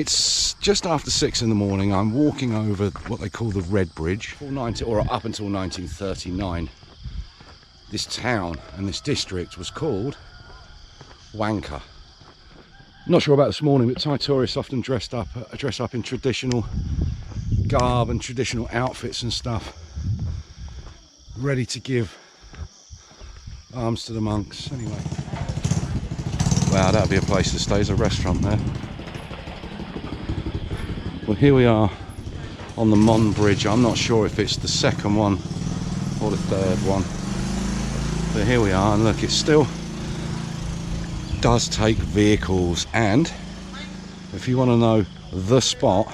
It's just after 6 in the morning. I'm walking over what they call the Red Bridge. Up until 1939, this town and this district was called Wangka. Not sure about this morning, but Thai tourists often dress up in traditional garb and traditional outfits and stuff, ready to give alms to the monks. Anyway, wow, that'd be a place to stay. There's a restaurant there. Well, here we are on the Mon Bridge. I'm not sure if it's the second one or the third one, but here we are, and look, it still does take vehicles. And if you want to know the spot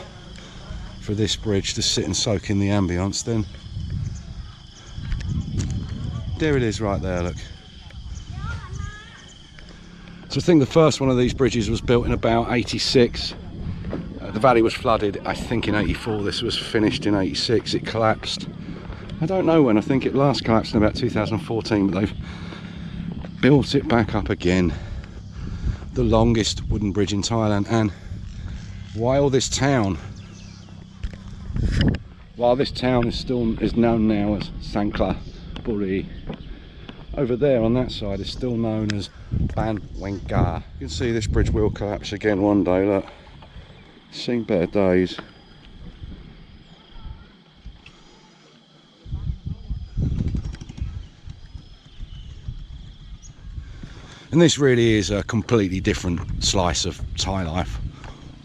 for this bridge to sit and soak in the ambience, then there it is right there, look. So I think the first one of these bridges was built in about 86. The valley was flooded, I think, in 84. This was finished in 86. It collapsed, I don't know when. I think it last collapsed in about 2014, but they've built it back up again. The longest wooden bridge in Thailand. And while this town is known now as Sangkhlaburi, over there on that side is still known as Wangka. You can see this bridge will collapse again one day. Look, seen better days. And this really is a completely different slice of Thai life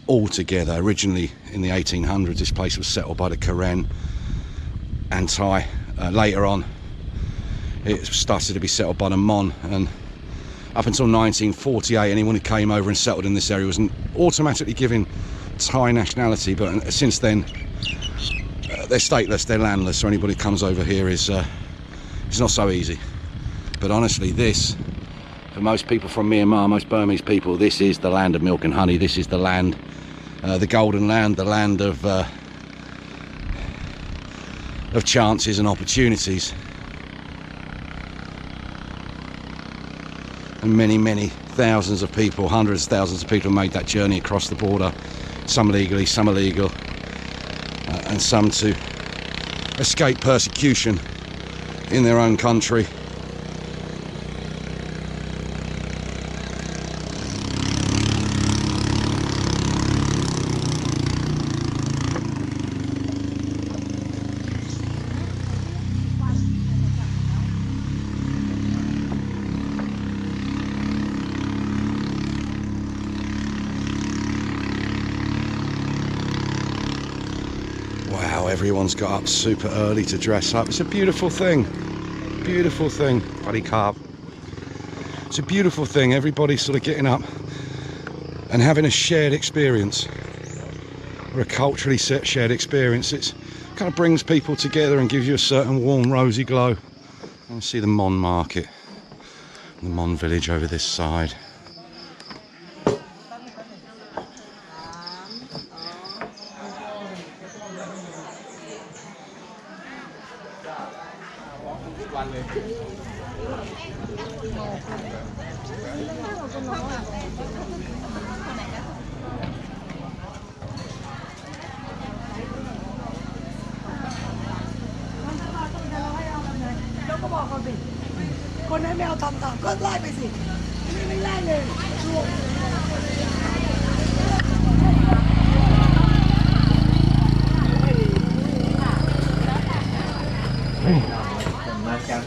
altogether. Originally in the 1800s, this place was settled by the Karen and Thai. Later on, it started to be settled by the Mon, and up until 1948, anyone who came over and settled in this area was automatically given Thai nationality. But since then, they're stateless, they're landless, so anybody who comes over here is it's not so easy. But honestly, this, for most people from Myanmar, most Burmese people, this is the land of milk and honey. This is the land, the golden land, the land of chances and opportunities. And many thousands of people, hundreds of thousands of people have made that journey across the border, some legally, some illegal, and some to escape persecution in their own country. Wow, everyone's got up super early to dress up. It's a beautiful thing. Beautiful thing. Buddy carp. It's a beautiful thing. Everybody's sort of getting up and having a shared experience, or a culturally shared experience. It kind of brings people together and gives you a certain warm, rosy glow. And see the Mon market, the Mon village over this side.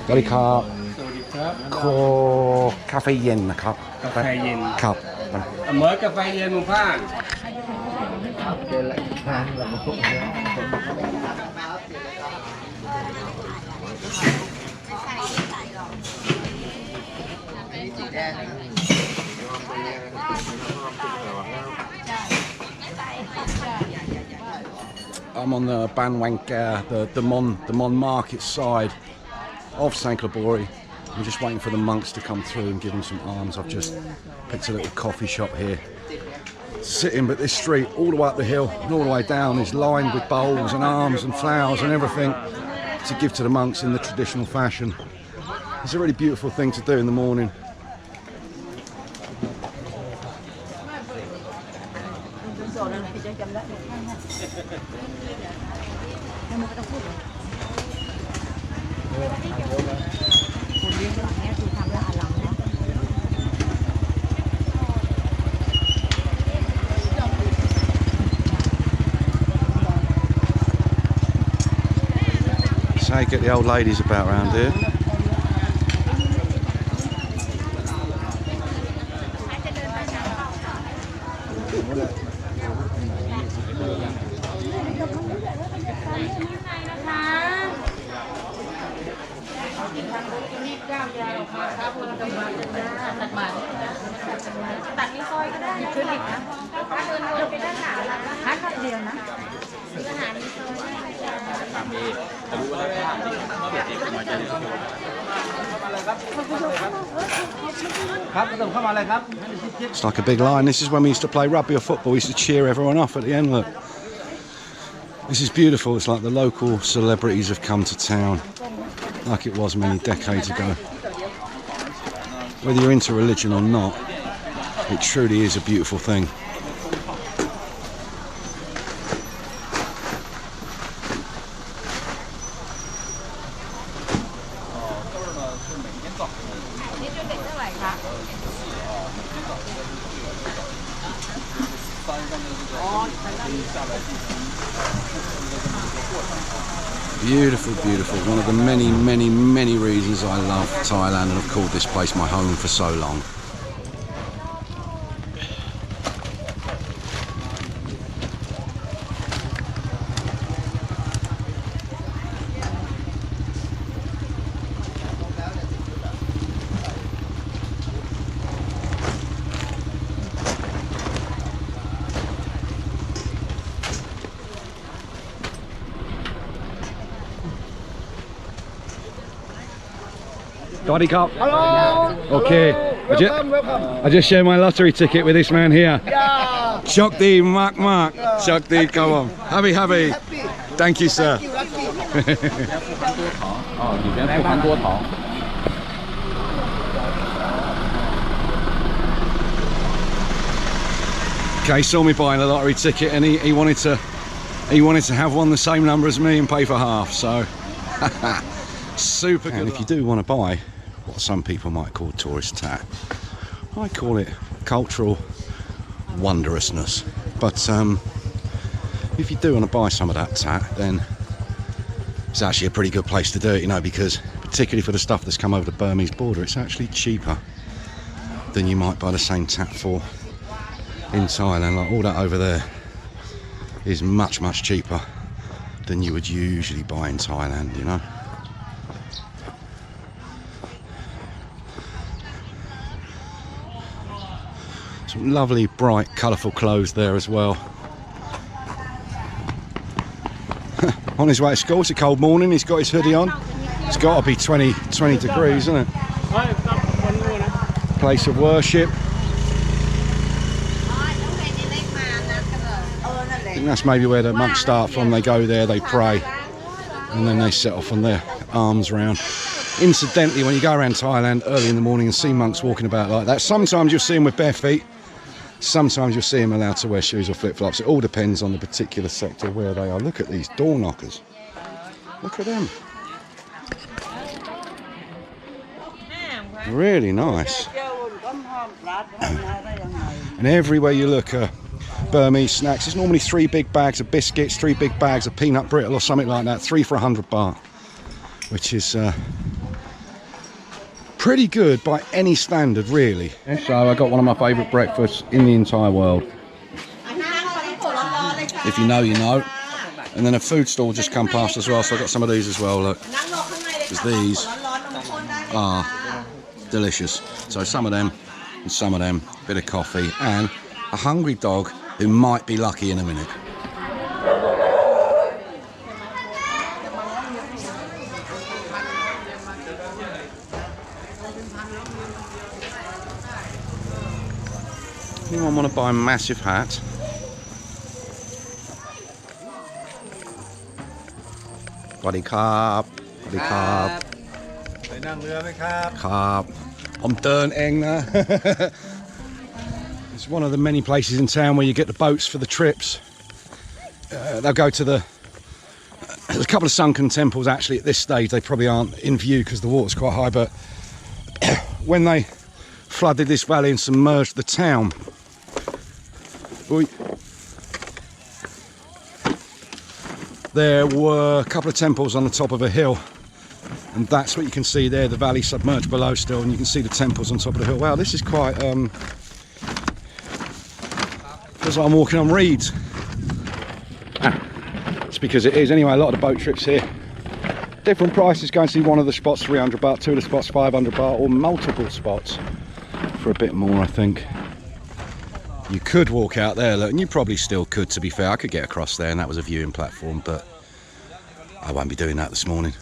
Buddy carp. โคคาเฟ่เย็นนะครับ กาแฟเย็น ครับ เหมือนกาแฟเย็นหมู่บ้าน I'm on the Wangka, the Mon market side of Sangkhlaburi. I'm just waiting for the monks to come through and give them some alms. I've just picked a little coffee shop here, sitting, but this street all the way up the hill and all the way down is lined with bowls and alms and flowers and everything to give to the monks in the traditional fashion. It's a really beautiful thing to do in the morning. So you get the old ladies about around here. It's like a big line. This is when we used to play rugby or football. We used to cheer everyone off at the end. Look, this is beautiful. It's like the local celebrities have come to town, like it was many decades ago. Whether you're into religion or not, it truly is a beautiful thing. Beautiful, beautiful. One of the many, many, many reasons I love Thailand and have called this place my home for so long. Sawasdee krap. Hello. Okay. Welcome. I just shared my lottery ticket with this man here. Yeah. Chedi, Mark. Chedi, come on. Happy. Thank you, sir. Okay, saw me buying a lottery ticket, and he wanted to have one the same number as me and pay for half. So super good. And if you do want to buy what some people might call tourist tat, I call it cultural wondrousness. But if you do want to buy some of that tat, then it's actually a pretty good place to do it, you know, because particularly for the stuff that's come over the Burmese border, it's actually cheaper than you might buy the same tat for in Thailand. Like all that over there is much, much cheaper than you would usually buy in Thailand, you know. Some lovely, bright, colourful clothes there as well. On his way to school, it's a cold morning, he's got his hoodie on. It's got to be 20 degrees, isn't it? Place of worship. I think that's maybe where the monks start from. They go there, they pray, and then they set off on their alms round. Incidentally, when you go around Thailand early in the morning and see monks walking about like that, sometimes you'll see them with bare feet, sometimes you'll see them allowed to wear shoes or flip-flops. It all depends on the particular sector where they are. Look at these door knockers. Look at them. Really nice. And everywhere you look, Burmese snacks. It's normally 3 big bags of biscuits, 3 big bags of peanut brittle or something like that. 3 for 100 baht, which is pretty good by any standard, really. So I got one of my favourite breakfasts in the entire world. If you know, you know. And then a food stall just come past as well, so I got some of these as well. Look, because these are delicious. So some of them and some of them, bit of coffee, and a hungry dog who might be lucky in a minute. Anyone want to buy a massive hat? Sawasdee krap. Sawasdee krap. ไปนั่งเรือไหมครับ ครับผมเดินเองนะ It's one of the many places in town where you get the boats for the trips. they'll go to the... There's a couple of sunken temples actually at this stage. They probably aren't in view because the water's quite high, but when they flooded this valley and submerged the town, there were a couple of temples on the top of a hill, and that's what you can see there, the valley submerged below still, and you can see the temples on top of the hill. Wow, this is quite feels like I'm walking on reeds. It's because it is. Anyway, a lot of the boat trips here, different prices. Go and see one of the spots 300 baht, two of the spots 500 baht, or multiple spots for a bit more. I think you could walk out there, look, and you probably still could, to be fair. I could get across there and that was a viewing platform, but I won't be doing that this morning.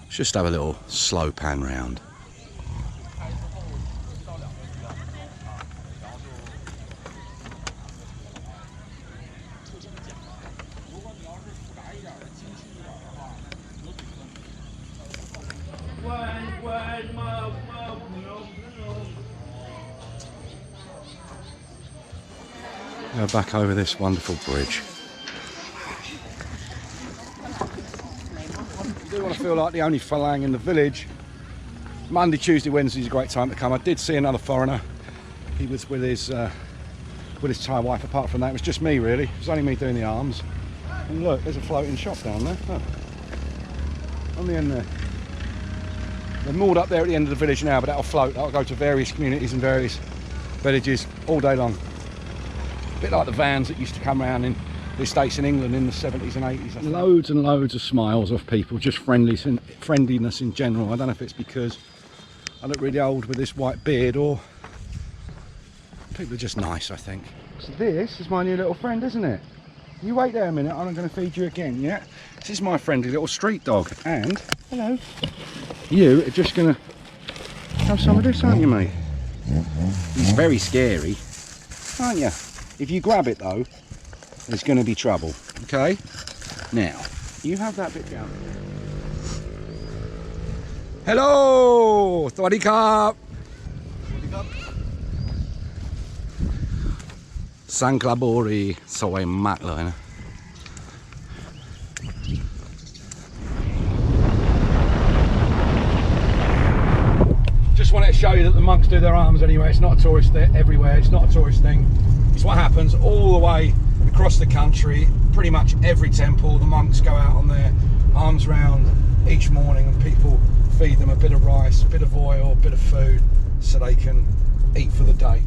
Let's just have a little slow pan round. Go back over this wonderful bridge. You do want to feel like the only Falang in the village. Monday, Tuesday, Wednesday is a great time to come. I did see another foreigner. He was with his Thai wife. Apart from that, it was just me really. It was only me doing the arms. And look, there's a floating shop down there. Look. On the end there. They're moored up there at the end of the village now, but that'll float. That'll go to various communities and various villages all day long. A bit like the vans that used to come around in the estates in England in the 70s and 80s. Loads and loads of smiles off people, just friendliness in general. I don't know if it's because I look really old with this white beard, or people are just nice, I think. So this is my new little friend, isn't it? You wait there a minute, I'm going to feed you again, yeah? This is my friendly little street dog, and hello. You are just going to have some of this, aren't you, mate? He's very scary, aren't you? If you grab it though, there's going to be trouble, okay? Now, you have that bit down. Hello! Sawadee krap! Sangkhlaburi สวยมากเลยนะ Just wanted to show you that the monks do their arms anyway. It's not a tourist thing everywhere. It's not a tourist thing. It's what happens all the way across the country. Pretty much every temple, the monks go out on their arms round each morning, and people feed them a bit of rice, a bit of oil, a bit of food, so they can eat for the day.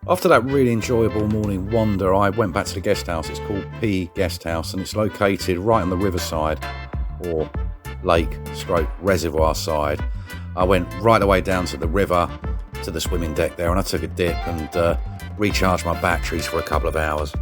After that really enjoyable morning wander, I went back to the guest house. It's called P Guesthouse, and it's located right on the riverside, or lake stroke reservoir side. I went right the way down to the river, to the swimming deck there, and I took a dip and recharged my batteries for a couple of hours.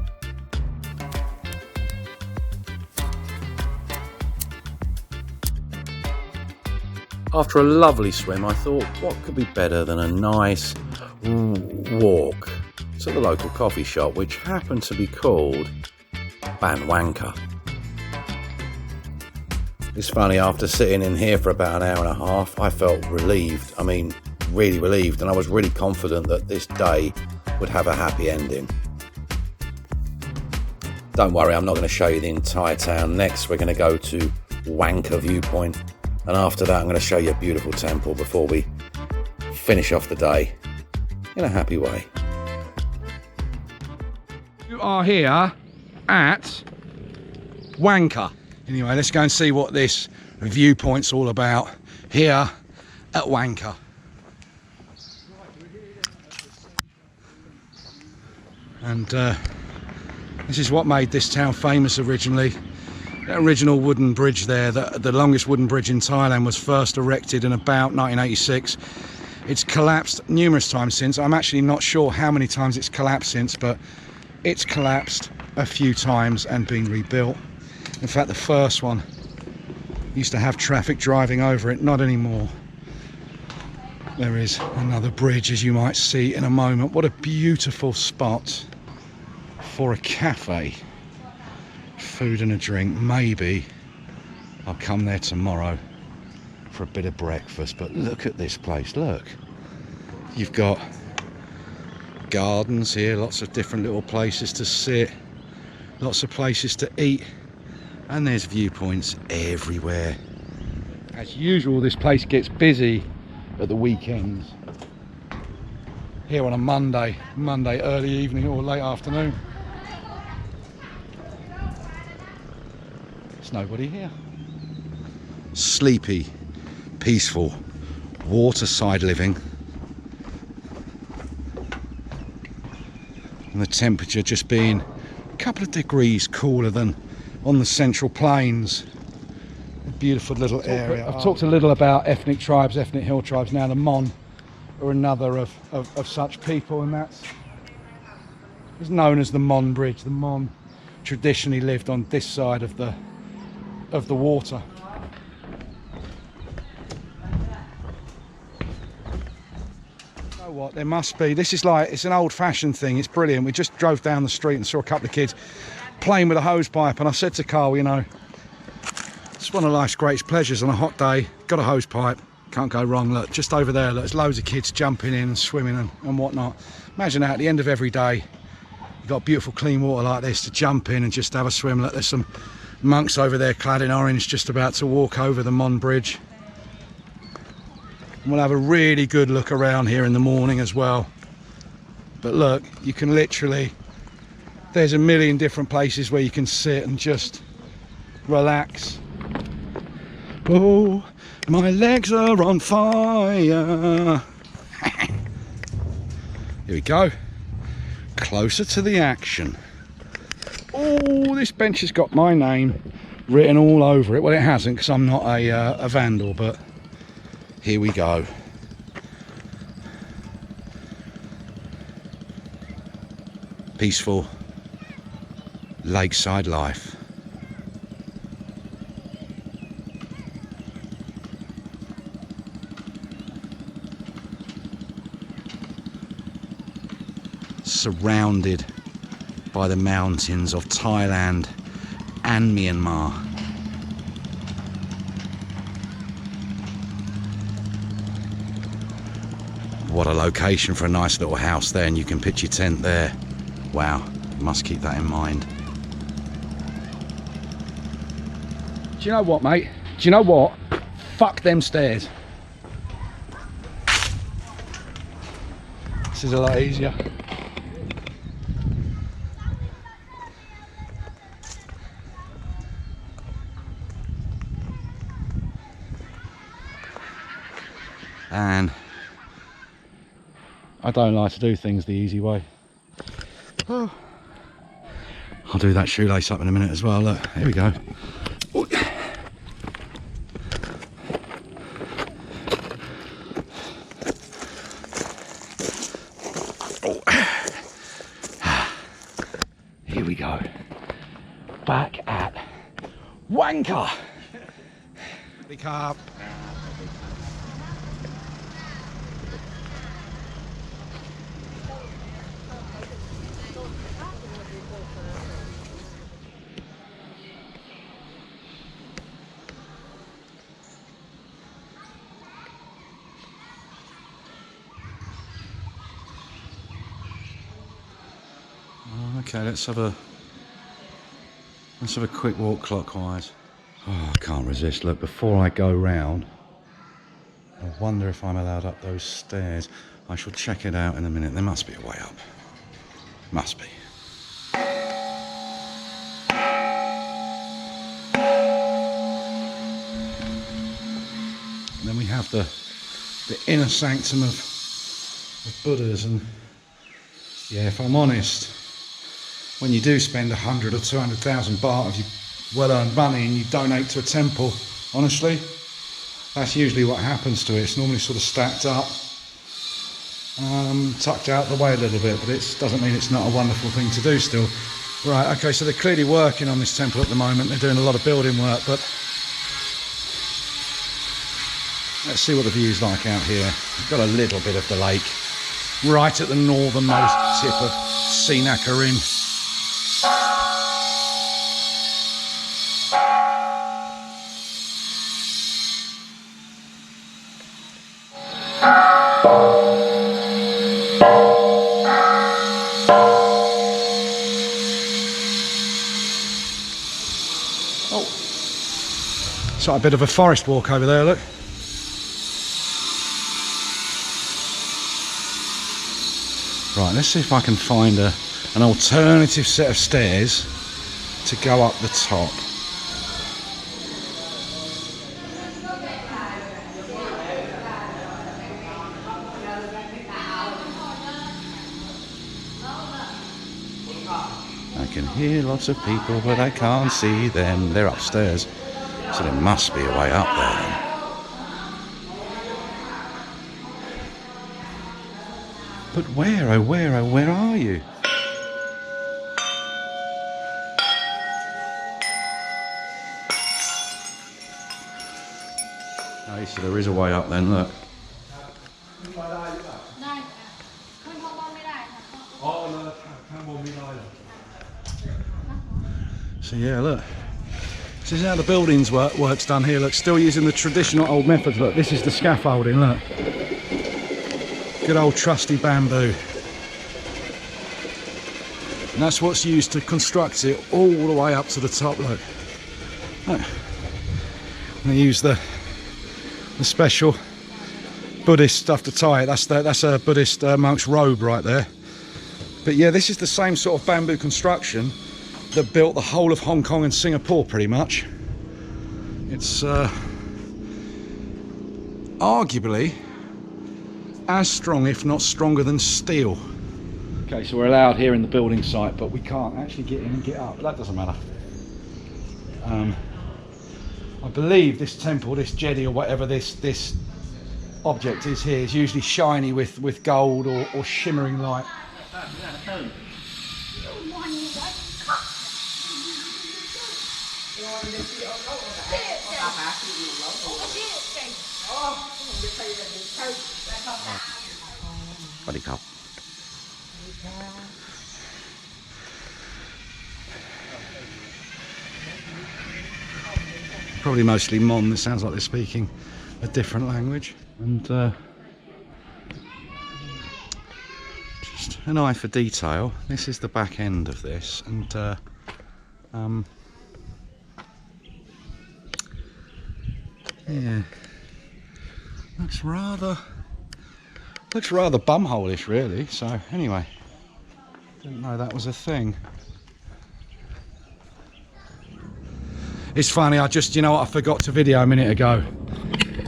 After a lovely swim, I thought, what could be better than a nice walk to the local coffee shop, which happened to be called Wangka. It's funny, after sitting in here for about an hour and a half, I felt relieved. I mean, really relieved, and I was really confident that this day would have a happy ending. Don't worry, I'm not going to show you the entire town. Next, we're going to go to Wangka viewpoint, and after that I'm going to show you a beautiful temple before we finish off the day in a happy way. You are here at Wangka. Anyway, let's go and see what this viewpoint's all about here at Wangka. And this is what made this town famous originally. The original wooden bridge there, the longest wooden bridge in Thailand, was first erected in about 1986. It's collapsed numerous times since. I'm actually not sure how many times it's collapsed since, but it's collapsed a few times and been rebuilt. In fact, the first one used to have traffic driving over it, not anymore. There is another bridge, as you might see in a moment. What a beautiful spot for a cafe. Food and a drink. Maybe I'll come there tomorrow for a bit of breakfast. But look at this place, look. You've got gardens here, lots of different little places to sit, lots of places to eat, and there's viewpoints everywhere. As usual, this place gets busy at the weekends. Here on a Monday early evening or late afternoon. There's nobody here. Sleepy, peaceful, waterside living. And the temperature just being a couple of degrees cooler than on the Central Plains. A beautiful little area. I've talked a little about ethnic tribes, ethnic hill tribes. Now the Mon are another of such people, and that's is known as the Mon Bridge. The Mon traditionally lived on this side of the water. You know what, there must be, this is like, it's an old-fashioned thing, it's brilliant. We just drove down the street and saw a couple of kids playing with a hose pipe, and I said to Carl, you know, it's one of life's greatest pleasures on a hot day. Got a hose pipe, can't go wrong. Look, just over there, look, there's loads of kids jumping in and swimming and whatnot. Imagine that at the end of every day, you've got beautiful clean water like this to jump in and just have a swim. Look, there's some monks over there clad in orange just about to walk over the Mon Bridge. And we'll have a really good look around here in the morning as well. But look, you can literally, there's a million different places where you can sit and just relax. Oh, my legs are on fire. Here we go. Closer to the action. Oh, this bench has got my name written all over it. Well, it hasn't, because I'm not a vandal, but here we go. Peaceful lakeside life. Surrounded by the mountains of Thailand and Myanmar. What a location for a nice little house there, and you can pitch your tent there. Wow, you must keep that in mind. Do you know what, mate? Do you know what? Fuck them stairs. This is a lot easier. And I don't like to do things the easy way. Oh. I'll do that shoelace up in a minute as well. Look, here we go. Oh. Here we go. Back at Wangka. Big up. Okay, let's have a quick walk clockwise. Oh, I can't resist. Look, before I go round, I wonder if I'm allowed up those stairs. I shall check it out in a minute. There must be a way up. Must be. And then we have the inner sanctum of Buddhas, and yeah, if I'm honest, when you do spend 100 or 200,000 baht of your well-earned money and you donate to a temple, honestly, that's usually what happens to it. It's normally sort of stacked up, tucked out the way a little bit, but it doesn't mean it's not a wonderful thing to do still. Right, okay, so they're clearly working on this temple at the moment. They're doing a lot of building work, but let's see what the view's like out here. We've got a little bit of the lake right at the northernmost tip of Sinakarin. Oh, it's like a bit of a forest walk over there, look. Right, let's see if I can find an alternative set of stairs to go up the top. I can hear lots of people, but I can't see them. They're upstairs, so there must be a way up there then. But where, oh where are you? Oh, so there is a way up then, look. So yeah, look. This is how the buildings work's done here, look. Still using the traditional old methods, look. This is the scaffolding, look. Good old trusty bamboo. And that's what's used to construct it all the way up to the top, look. Look. And they use the special Buddhist stuff to tie it. That's a Buddhist monk's robe right there. But yeah, this is the same sort of bamboo construction that built the whole of Hong Kong and Singapore, pretty much. It's arguably as strong, if not stronger, than steel. Okay, so we're allowed here in the building site, but we can't actually get in and get up. But that doesn't matter. I believe this temple, this Chedi or whatever this object is here, is usually shiny with gold or shimmering light. Buddy cop. Probably mostly Mon. It sounds like they're speaking a different language. And just an eye for detail. This is the back end of this, and yeah, looks rather bumhole-ish, really. So anyway, didn't know that was a thing. It's funny, you know what, I forgot to video a minute ago.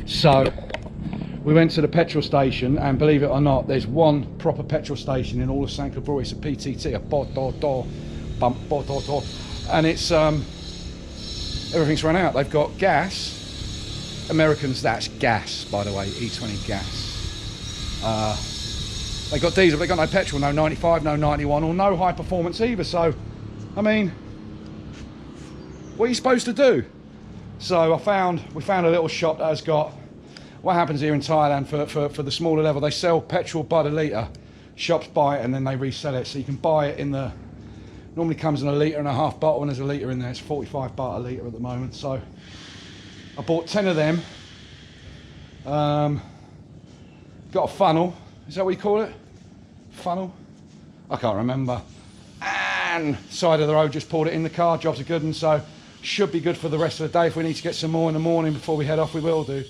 So we went to the petrol station, and believe it or not, there's one proper petrol station in all of Sangkhlaburi. It's a PTT, a and it's everything's run out. They've got gas. Americans, that's gas, by the way, E20 gas. They got diesel, they got no petrol, no 95, no 91, or no high performance either. So, I mean, what are you supposed to do? So we found a little shop that has got, what happens here in Thailand for the smaller level, they sell petrol by the litre. Shops buy it and then they resell it. So you can buy it in the, normally comes in a 1.5 litre bottle, and there's a litre in there. It's 45 baht a litre at the moment. So I bought 10 of them. Got a funnel. Is that what you call it? Funnel? I can't remember. And side of the road, just poured it in the car. Jobs are good, and so should be good for the rest of the day. If we need to get some more in the morning before we head off, we will do.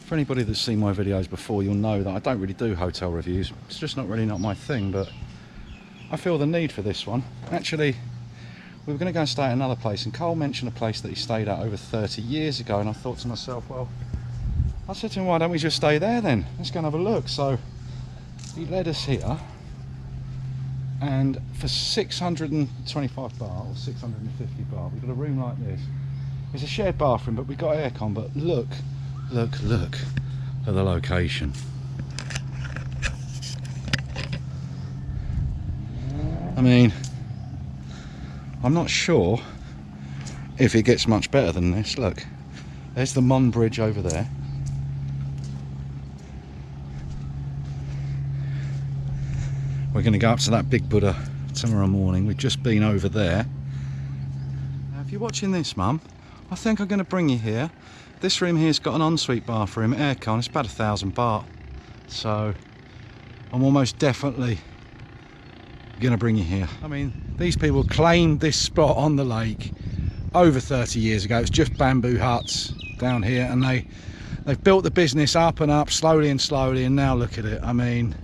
For anybody that's seen my videos before, you'll know that I don't really do hotel reviews. It's just not my thing, but I feel the need for this one. Actually, we were going to go and stay at another place, and Cole mentioned a place that he stayed at over 30 years ago, and I thought to myself, well, I said to him, why don't we just stay there then? Let's go and have a look. So he led us here, And for 625 baht or 650 baht, we've got a room like this. It's a shared bathroom, but we've got aircon. But look at the location. I mean, I'm not sure if it gets much better than this. Look, there's the Mon Bridge over there. We're going to go up to that big Buddha tomorrow morning. We've just been over there. Now, if you're watching this, Mum, I think I'm going to bring you here. This room here's got an ensuite bathroom, aircon. It's about 1,000 baht. So I'm almost definitely going to bring you here. I mean, these people claimed this spot on the lake over 30 years ago. It's just bamboo huts down here, and they've built the business up and up slowly and slowly, and now look at it. I mean,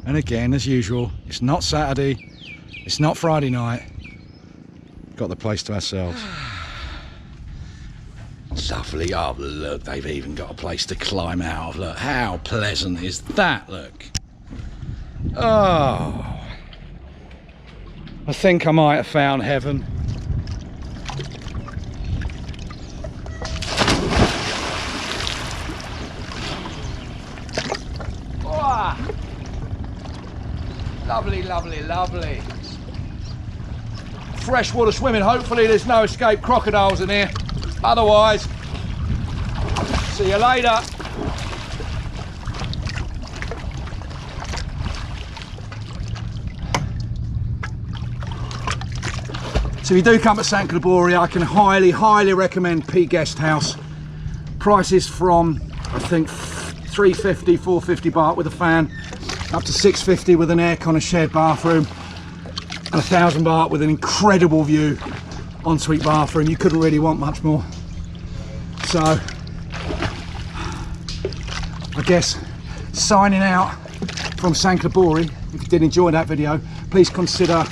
and again, as usual, it's not Saturday, it's not Friday night. Got the place to ourselves. Lovely. Oh, look, they've even got a place to climb out of. Look, how pleasant is that? Look. Oh, I think I might have found heaven. Lovely, lovely, lovely. Freshwater swimming. Hopefully there's no escaped crocodiles in here. Otherwise, see you later. So if you do come to Sangkhlaburi, I can highly recommend Guesthouse. Prices from, I think, 350, 450 baht with a fan, up to 650 with an aircon, a shared bathroom, and 1,000 baht with an incredible view, ensuite bathroom. You couldn't really want much more. So I guess signing out from Sangkhlaburi. If you did enjoy that video, please consider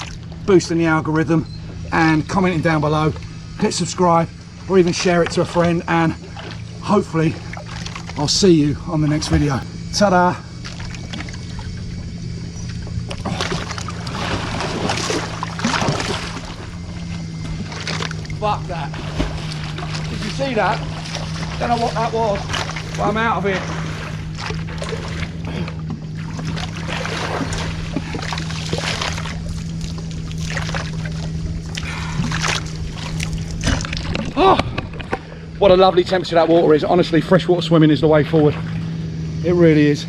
boosting the algorithm and commenting down below. Hit subscribe or even share it to a friend, and hopefully I'll see you on the next video. Ta-da! Fuck that. Did you see that? Don't know what that was, but I'm out of it. Oh, what a lovely temperature that water is. Honestly, freshwater swimming is the way forward. It really is.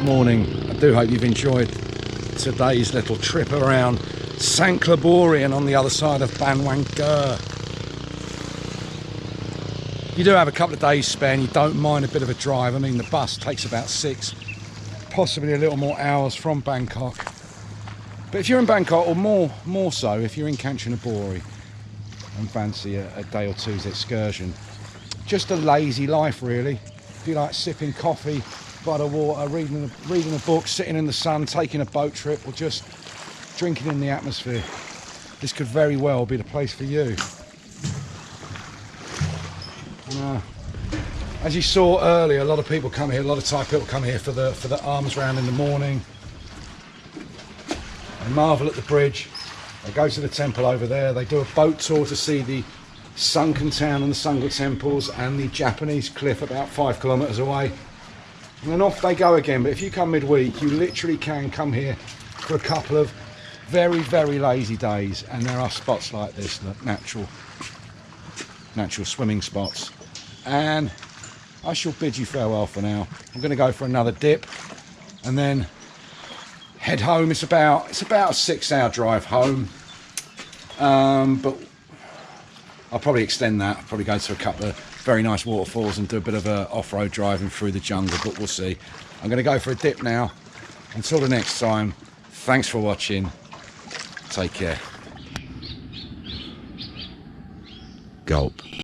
Morning. I do hope you've enjoyed today's little trip around Sangkhlaburi and on the other side of Wangka. You do have a couple of days spare and you don't mind a bit of a drive. I mean, the bus takes about 6, possibly a little more hours from Bangkok. But if you're in Bangkok, or more so if you're in Kanchanaburi and fancy a day or two's excursion, just a lazy life really. If you like sipping coffee by the water, reading a book, sitting in the sun, taking a boat trip, or just drinking in the atmosphere, this could very well be the place for you. As you saw earlier, a lot of people come here, a lot of Thai people come here for the alms round in the morning. They marvel at the bridge, they go to the temple over there, they do a boat tour to see the sunken town and the Sangha temples and the Japanese cliff about 5 kilometres away. And then off they go again. But if you come midweek, you literally can come here for a couple of very, very lazy days, and there are spots like this, the natural swimming spots. And I shall bid you farewell for now. I'm going to go for another dip and then head home. It's about a 6-hour drive home, but I'll probably extend that. I'll probably go to a couple of very nice waterfalls and do a bit of a off-road driving through the jungle, but we'll see. I'm going to go for a dip now, Until the next time, thanks for watching. Take care. Gulp.